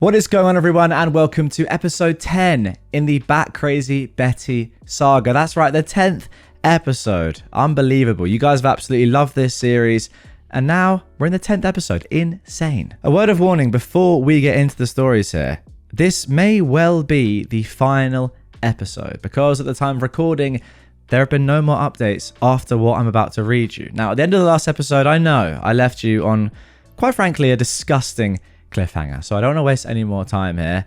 What is going on, everyone, and welcome to episode 10 in the Bat Crazy Betty saga. That's right, the 10th episode. Unbelievable. You guys have absolutely loved this series, and now we're in the 10th episode. Insane. A word of warning before we get into the stories here. This may well be the final episode, because at the time of recording, there have been no more updates after what I'm about to read you. Now, at the end of the last episode, I know I left you on, quite frankly, a disgusting cliffhanger, so I don't want to waste any more time here.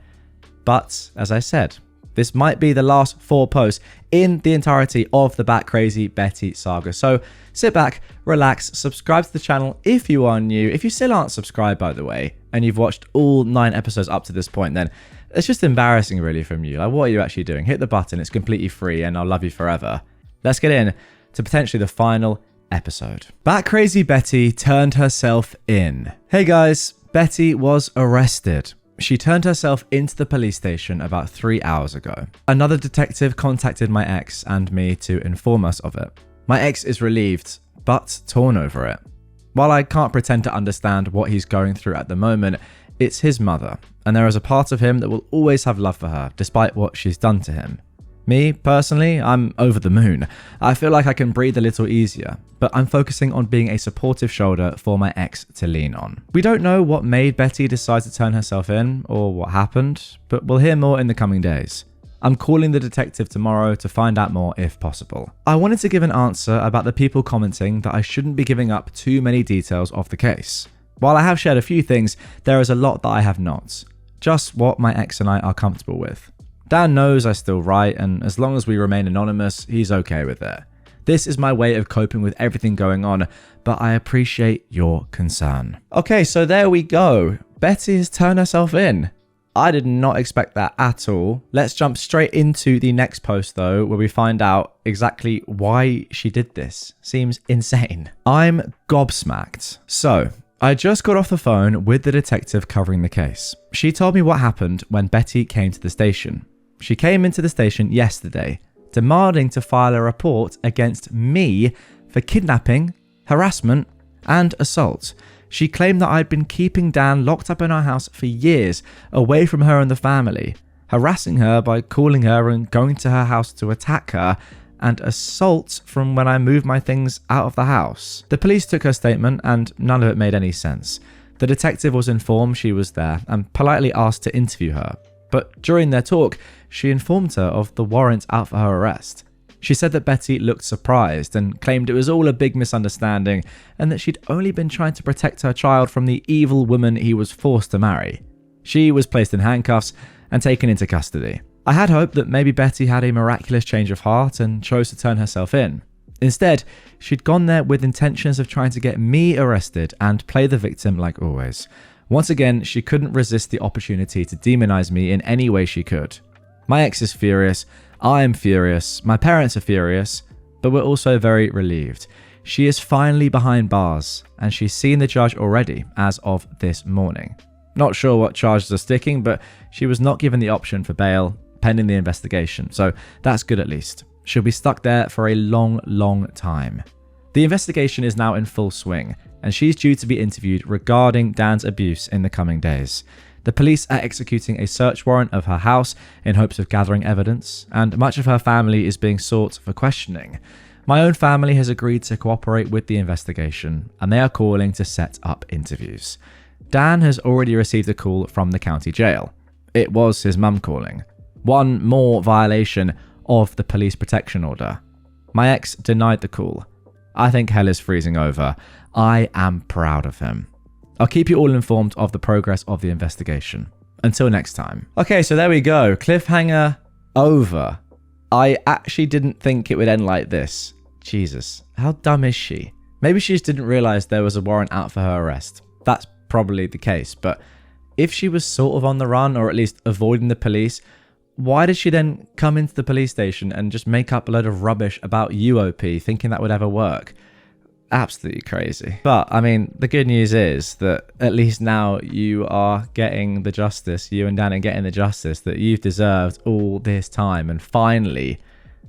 But as I said, this might be the last 4 posts in the entirety of the Bat Crazy Betty saga. So sit back, relax, subscribe to the channel if you are new. If you still aren't subscribed, by the way, and you've watched all 9 episodes up to this point, then it's just embarrassing really from you. Like, what are you actually doing? Hit the button, it's completely free, and I'll love you forever. Let's get in to potentially the final episode. Bat Crazy Betty turned herself in. Hey guys, Betty was arrested. She turned herself into the police station about 3 hours ago. Another detective contacted my ex and me to inform us of it. My ex is relieved, but torn over it. While I can't pretend to understand what he's going through at the moment, it's his mother, and there is a part of him that will always have love for her, despite what she's done to him. Me, personally, I'm over the moon. I feel like I can breathe a little easier, but I'm focusing on being a supportive shoulder for my ex to lean on. We don't know what made Betty decide to turn herself in, or what happened, but we'll hear more in the coming days. I'm calling the detective tomorrow to find out more if possible. I wanted to give an answer about the people commenting that I shouldn't be giving up too many details of the case. While I have shared a few things, there is a lot that I have not. Just what my ex and I are comfortable with. Dan knows I still write, and as long as we remain anonymous, he's okay with it. This is my way of coping with everything going on, but I appreciate your concern. Okay, so there we go. Betty has turned herself in. I did not expect that at all. Let's jump straight into the next post though, where we find out exactly why she did this. Seems insane. I'm gobsmacked. So, I just got off the phone with the detective covering the case. She told me what happened when Betty came to the station. She came into the station yesterday, demanding to file a report against me for kidnapping, harassment, and assault. She claimed that I'd been keeping Dan locked up in our house for years, away from her and the family, harassing her by calling her and going to her house to attack her, and assault from when I moved my things out of the house. The police took her statement, and none of it made any sense. The detective was informed she was there and politely asked to interview her. But during their talk, she informed her of the warrant out for her arrest. She said that Betty looked surprised and claimed it was all a big misunderstanding and that she'd only been trying to protect her child from the evil woman he was forced to marry. She was placed in handcuffs and taken into custody. I had hoped that maybe Betty had a miraculous change of heart and chose to turn herself in. Instead, she'd gone there with intentions of trying to get me arrested and play the victim like always. Once again, she couldn't resist the opportunity to demonize me in any way she could. My ex is furious, I am furious, my parents are furious, but we're also very relieved. She is finally behind bars, and she's seen the judge already as of this morning. Not sure what charges are sticking, but she was not given the option for bail pending the investigation, so that's good at least. She'll be stuck there for a long, long time. The investigation is now in full swing, and she's due to be interviewed regarding Dan's abuse in the coming days. The police are executing a search warrant of her house in hopes of gathering evidence, and much of her family is being sought for questioning. My own family has agreed to cooperate with the investigation, and they are calling to set up interviews. Dan has already received a call from the county jail. It was his mum calling. One more violation of the police protection order. My ex denied the call. I think hell is freezing over. I am proud of him. I'll keep you all informed of the progress of the investigation. Until next time. Okay, so there we go. Cliffhanger over. I actually didn't think it would end like this. Jesus, how dumb is she? Maybe she just didn't realize there was a warrant out for her arrest. That's probably the case, but if she was sort of on the run, or at least avoiding the police, why did she then come into the police station and just make up a load of rubbish about UOP, thinking that would ever work? Absolutely crazy. But, I mean, the good news is that at least now you are getting the justice, you and Dan are getting the justice that you've deserved all this time. And finally,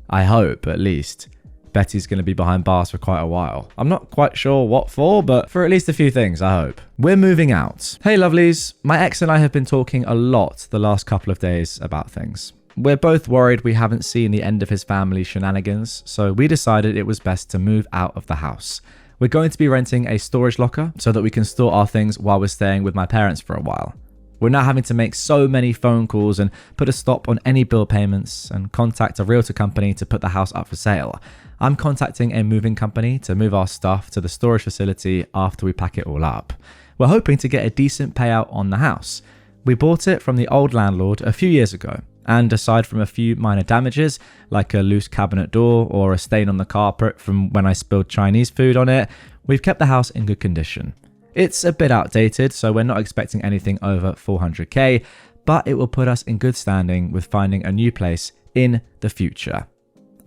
I hope at least, Betty's going to be behind bars for quite a while. I'm not quite sure what for, but for at least a few things, I hope. We're moving out. Hey lovelies, my ex and I have been talking a lot the last couple of days about things. We're both worried we haven't seen the end of his family shenanigans, so we decided it was best to move out of the house. We're going to be renting a storage locker so that we can store our things while we're staying with my parents for a while. We're now having to make so many phone calls and put a stop on any bill payments and contact a realtor company to put the house up for sale. I'm contacting a moving company to move our stuff to the storage facility after we pack it all up. We're hoping to get a decent payout on the house. We bought it from the old landlord a few years ago, and aside from a few minor damages, like a loose cabinet door or a stain on the carpet from when I spilled Chinese food on it, we've kept the house in good condition. It's a bit outdated, so we're not expecting anything over 400k, but it will put us in good standing with finding a new place in the future.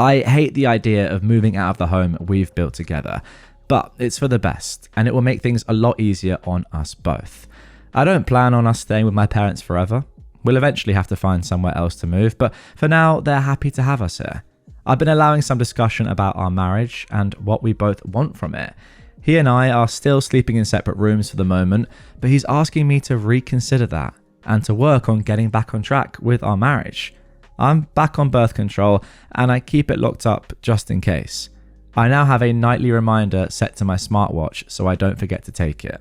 I hate the idea of moving out of the home we've built together, but it's for the best, and it will make things a lot easier on us both. I don't plan on us staying with my parents forever. We'll eventually have to find somewhere else to move, but for now, they're happy to have us here. I've been allowing some discussion about our marriage and what we both want from it. He and I are still sleeping in separate rooms for the moment, but he's asking me to reconsider that and to work on getting back on track with our marriage. I'm back on birth control and I keep it locked up just in case. I now have a nightly reminder set to my smartwatch so I don't forget to take it.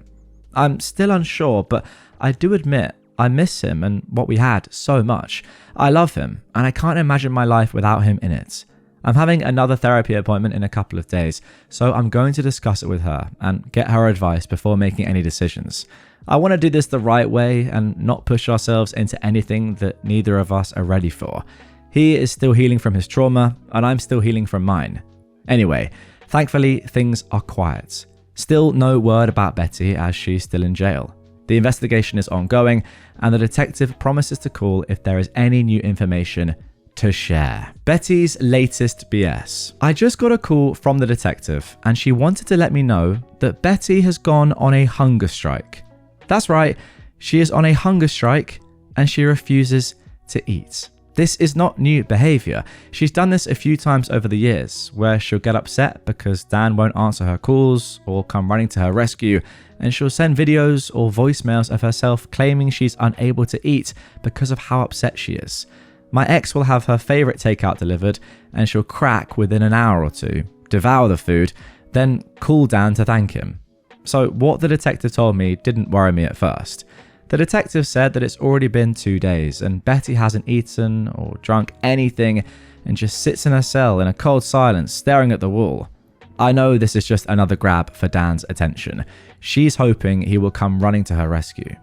I'm still unsure, but I do admit I miss him and what we had so much. I love him and I can't imagine my life without him in it. I'm having another therapy appointment in a couple of days, so I'm going to discuss it with her and get her advice before making any decisions. I want to do this the right way and not push ourselves into anything that neither of us are ready for. He is still healing from his trauma and I'm still healing from mine. Anyway, thankfully things are quiet. Still no word about Betty as she's still in jail. The investigation is ongoing and the detective promises to call if there is any new information to share. Betty's latest BS. I just got a call from the detective and she wanted to let me know that Betty has gone on a hunger strike. That's right, she is on a hunger strike and she refuses to eat. This is not new behavior. She's done this a few times over the years, where she'll get upset because Dan won't answer her calls or come running to her rescue, and she'll send videos or voicemails of herself claiming she's unable to eat because of how upset she is. My ex will have her favourite takeout delivered, and she'll crack within an hour or two, devour the food, then call Dan to thank him. So what the detective told me didn't worry me at first. The detective said that it's already been 2 days and Betty hasn't eaten or drunk anything and just sits in her cell in a cold silence staring at the wall. I know this is just another grab for Dan's attention. She's hoping he will come running to her rescue.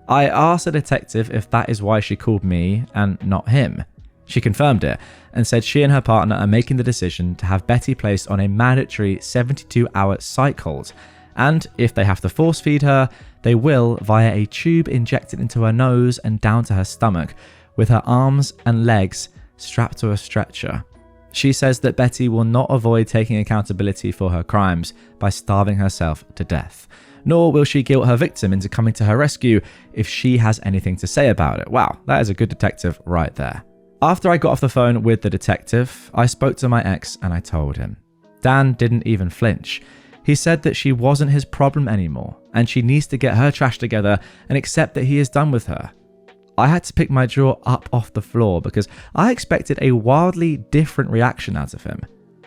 I asked the detective if that is why she called me and not him. She confirmed it and said she and her partner are making the decision to have Betty placed on a mandatory 72-hour psych hold, and if they have to force feed her, they will via a tube injected into her nose and down to her stomach, with her arms and legs strapped to a stretcher. She says that Betty will not avoid taking accountability for her crimes by starving herself to death, nor will she guilt her victim into coming to her rescue if she has anything to say about it. Wow, that is a good detective right there. After I got off the phone with the detective, I spoke to my ex and I told him. Dan didn't even flinch. He said that she wasn't his problem anymore and she needs to get her trash together and accept that he is done with her. I had to pick my jaw up off the floor because I expected a wildly different reaction out of him.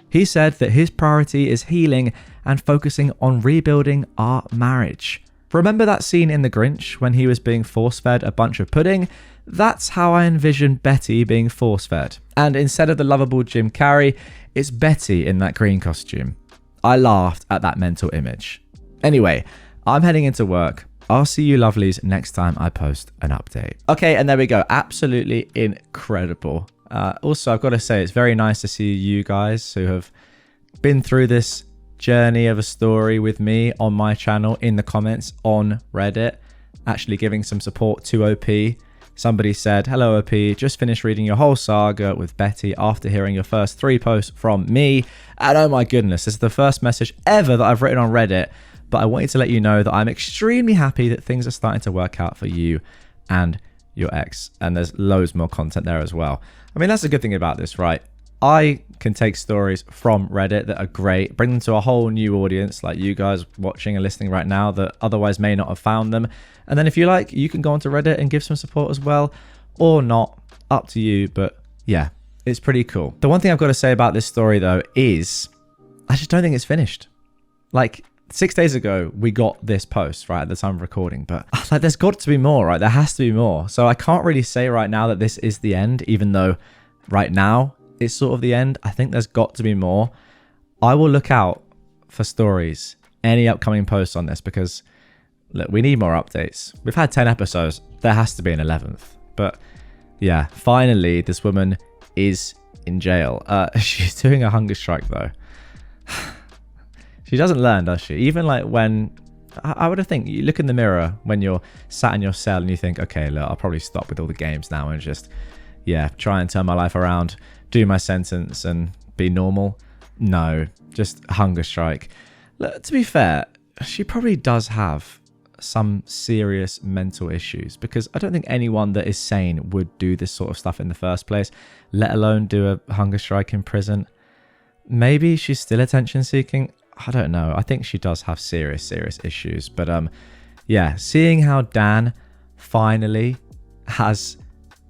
He said that his priority is healing and focusing on rebuilding our marriage. Remember that scene in The Grinch when he was being force-fed a bunch of pudding? That's how I envision Betty being force-fed. And instead of the lovable Jim Carrey, it's Betty in that green costume. I laughed at that mental image. Anyway, I'm heading into work. I'll see you lovelies next time I post an update. Okay, and there we go. Absolutely incredible. Also, I've got to say, it's very nice to see you guys who have been through this journey of a story with me on my channel in the comments on Reddit, actually giving some support to OP. Somebody said, "Hello OP, just finished reading your whole saga with Betty after hearing your first 3 posts from me." And oh my goodness, this is the first message ever that I've written on Reddit. But I wanted to let you know that I'm extremely happy that things are starting to work out for you and your ex. And there's loads more content there as well. I mean, that's the good thing about this, right? I can take stories from Reddit that are great, bring them to a whole new audience like you guys watching and listening right now that otherwise may not have found them. And then if you like, you can go onto Reddit and give some support as well, or not, up to you. But yeah, it's pretty cool. The one thing I've got to say about this story though is I just don't think it's finished. Like 6 days ago, we got this post right at the time of recording, but like there's got to be more, right? There has to be more. So I can't really say right now that this is the end, even though right now it's sort of the end. I think there's got to be more. I will look out for stories, any upcoming posts on this, because look, we need more updates. We've had 10 episodes. There has to be an 11th. But yeah, finally, this woman is in jail. She's doing a hunger strike though. She doesn't learn, does she? Even like when, I would have think, you look in the mirror when you're sat in your cell and you think, okay, look, I'll probably stop with all the games now and just, yeah, try and turn my life around, do my sentence and be normal. No, just hunger strike. Look, to be fair, she probably does have some serious mental issues, because I don't think anyone that is sane would do this sort of stuff in the first place, let alone do a hunger strike in prison. Maybe she's still attention seeking. I don't know. I think she does have serious issues. But yeah, seeing how Dan finally has,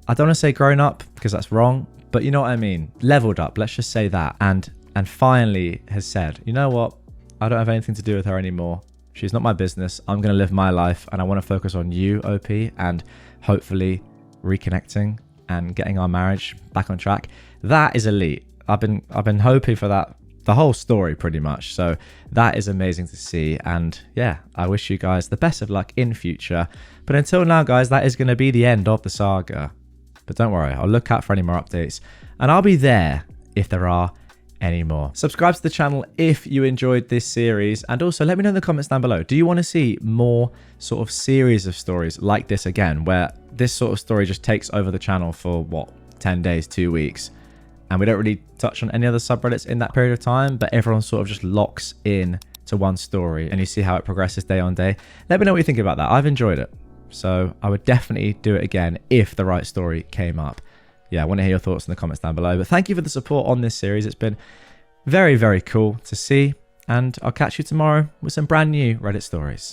I don't want to say grown up because that's wrong, but you know what I mean, leveled up, let's just say that, and finally has said, you know what, I don't have anything to do with her anymore. She's not my business. I'm going to live my life and I want to focus on you, OP, and hopefully reconnecting and getting our marriage back on track. That is elite. I've been hoping for that the whole story pretty much. So that is amazing to see. And yeah, I wish you guys the best of luck in future. But until now, guys, that is going to be the end of the saga. But don't worry, I'll look out for any more updates and I'll be there if there are any more. Subscribe to the channel if you enjoyed this series, and also let me know in the comments down below, do you want to see more sort of series of stories like this again, where this sort of story just takes over the channel for what, 10 days, 2 weeks, and we don't really touch on any other subreddits in that period of time, but everyone sort of just locks in to one story and you see how it progresses day on day? Let me know what you think about that. I've enjoyed it, so I would definitely do it again if the right story came up. Yeah, I want to hear your thoughts in the comments down below. But thank you for the support on this series. It's been very, very cool to see. And I'll catch you tomorrow with some brand new Reddit stories.